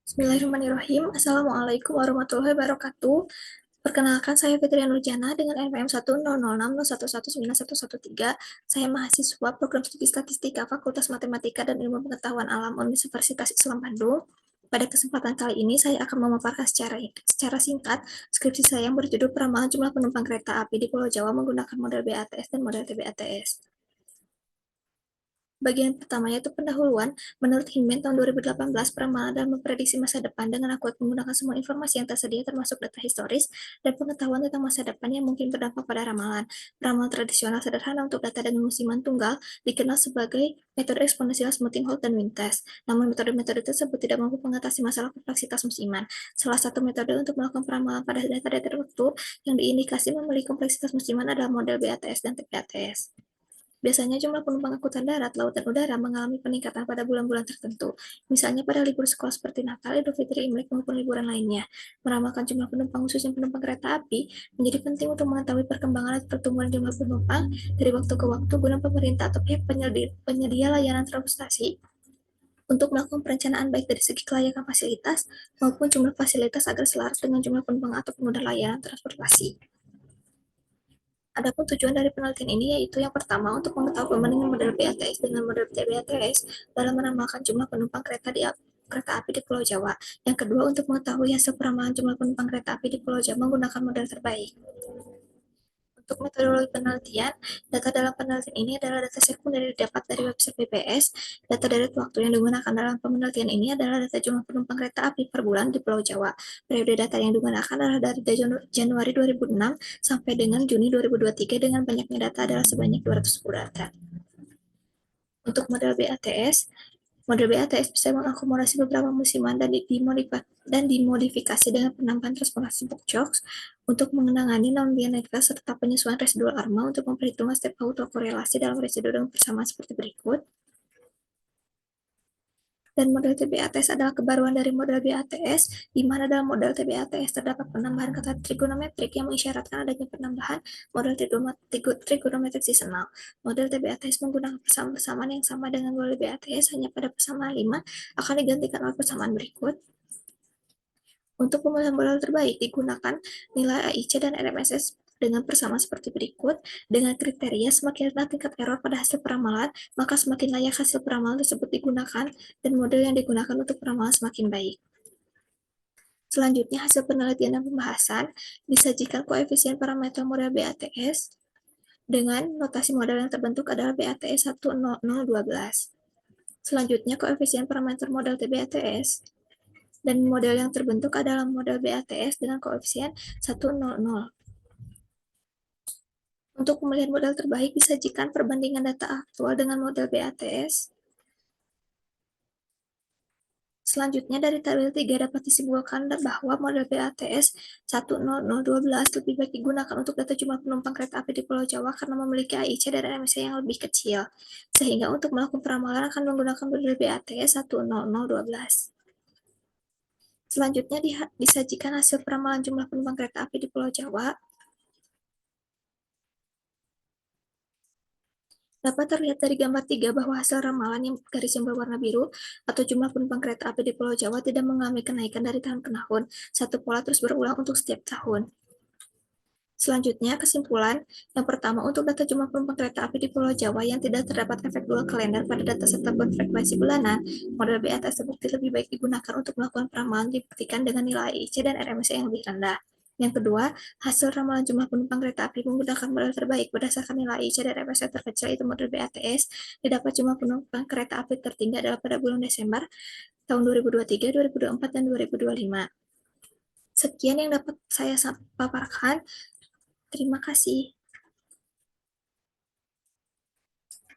Bismillahirrahmanirrahim. Assalamualaikum warahmatullahi wabarakatuh. Perkenalkan, saya Fitria Nurjana dengan NPM 1006061191113. Saya mahasiswa Program Studi Statistika Fakultas Matematika dan Ilmu Pengetahuan Alam Universitas Islam Bandung. Pada kesempatan kali ini, saya akan memaparkan secara singkat skripsi saya yang berjudul Peramalan Jumlah Penumpang Kereta Api di Pulau Jawa menggunakan model BATS dan model TBATS. Bagian pertamanya itu pendahuluan. Menurut Hinman tahun 2018, peramalan dalam memprediksi masa depan dengan akurat menggunakan semua informasi yang tersedia termasuk data historis dan pengetahuan tentang masa depan yang mungkin berdampak pada ramalan. Peramalan tradisional sederhana untuk data dengan musiman tunggal dikenal sebagai metode eksponensial smoothing Holt dan Winters. Namun metode-metode tersebut tidak mampu mengatasi masalah kompleksitas musiman. Salah satu metode untuk melakukan peramalan pada data-data tertentu yang diindikasi memiliki kompleksitas musiman adalah model BATS dan TPATS. Biasanya jumlah penumpang angkutan darat, laut, dan udara mengalami peningkatan pada bulan-bulan tertentu, misalnya pada libur sekolah seperti Natal, Idul Fitri, Imlek, maupun liburan lainnya. Meramalkan jumlah penumpang khususnya penumpang kereta api menjadi penting untuk mengetahui perkembangan dan pertumbuhan jumlah penumpang dari waktu ke waktu guna pemerintah atau pihak penyedia layanan transportasi untuk melakukan perencanaan baik dari segi kelayakan fasilitas maupun jumlah fasilitas agar selaras dengan jumlah penumpang atau pengguna layanan transportasi. Adapun tujuan dari penelitian ini yaitu yang pertama untuk mengetahui perbandingan model BATS dengan model TBATS dalam meramalkan jumlah penumpang kereta api di Pulau Jawa. Yang kedua untuk mengetahui hasil peramalan jumlah penumpang kereta api di Pulau Jawa menggunakan model terbaik. Untuk metodologi penelitian, data dalam penelitian ini adalah data sekunder yang didapat dari website BPS. Data dari waktu yang digunakan dalam penelitian ini adalah data jumlah penumpang kereta api per bulan di Pulau Jawa. Periode data yang digunakan adalah dari Januari 2006 sampai dengan Juni 2023 dengan banyaknya data adalah sebanyak 210 data. Untuk model BATS, model BATS bisa mengakomodasi beberapa musiman dan dimodifikasi dengan penambahan transportasi box jokes untuk mengenangani non-linearitas serta penyesuaian residual ARMA untuk memperhitungkan step autokorelasi dalam residu dengan persamaan seperti berikut. Dan model TBATS adalah kebaruan dari model BATS, di mana dalam model TBATS terdapat penambahan kata trigonometrik yang mengisyaratkan adanya penambahan model trigonometrik seasonal. Model TBATS menggunakan persamaan-persamaan yang sama dengan model BATS, hanya pada persamaan 5 akan digantikan oleh persamaan berikut. Untuk pemilihan model terbaik digunakan nilai AIC dan RMSS dengan persamaan seperti berikut. Dengan kriteria semakin rendah tingkat error pada hasil peramalan, maka semakin layak hasil peramalan tersebut digunakan dan model yang digunakan untuk peramalan semakin baik. Selanjutnya, hasil penelitian dan pembahasan disajikan koefisien parameter model BATS dengan notasi model yang terbentuk adalah BATS 10012. Selanjutnya, koefisien parameter model TBATS dan model yang terbentuk adalah model BATS dengan koefisien 100. Untuk pemilihan model terbaik disajikan perbandingan data aktual dengan model BATS. Selanjutnya dari tabel 3 dapat disimpulkan bahwa model BATS 10012 lebih baik digunakan untuk data jumlah penumpang kereta api di Pulau Jawa karena memiliki AIC dan RMSE yang lebih kecil. Sehingga untuk melakukan peramalan akan menggunakan model BATS 10012. Selanjutnya disajikan hasil peramalan jumlah penumpang kereta api di Pulau Jawa. Dapat terlihat dari gambar 3 bahwa hasil ramalan yang garis yang berwarna biru atau jumlah penumpang kereta api di Pulau Jawa tidak mengalami kenaikan dari tahun ke tahun. Satu pola terus berulang untuk setiap tahun. Selanjutnya, kesimpulan. Yang pertama, untuk data jumlah penumpang kereta api di Pulau Jawa yang tidak terdapat efek dual kalender pada data serta frekuensi bulanan, model BATS terbukti lebih baik digunakan untuk melakukan peramalan dibuktikan dengan nilai IC dan RMSE yang lebih rendah. Yang kedua, hasil ramalan jumlah penumpang kereta api menggunakan model terbaik berdasarkan nilai IC dan RMSE terkecil itu model BATS, didapat jumlah penumpang kereta api tertinggi adalah pada bulan Desember tahun 2023, 2024, dan 2025. Sekian yang dapat saya paparkan. Terima kasih.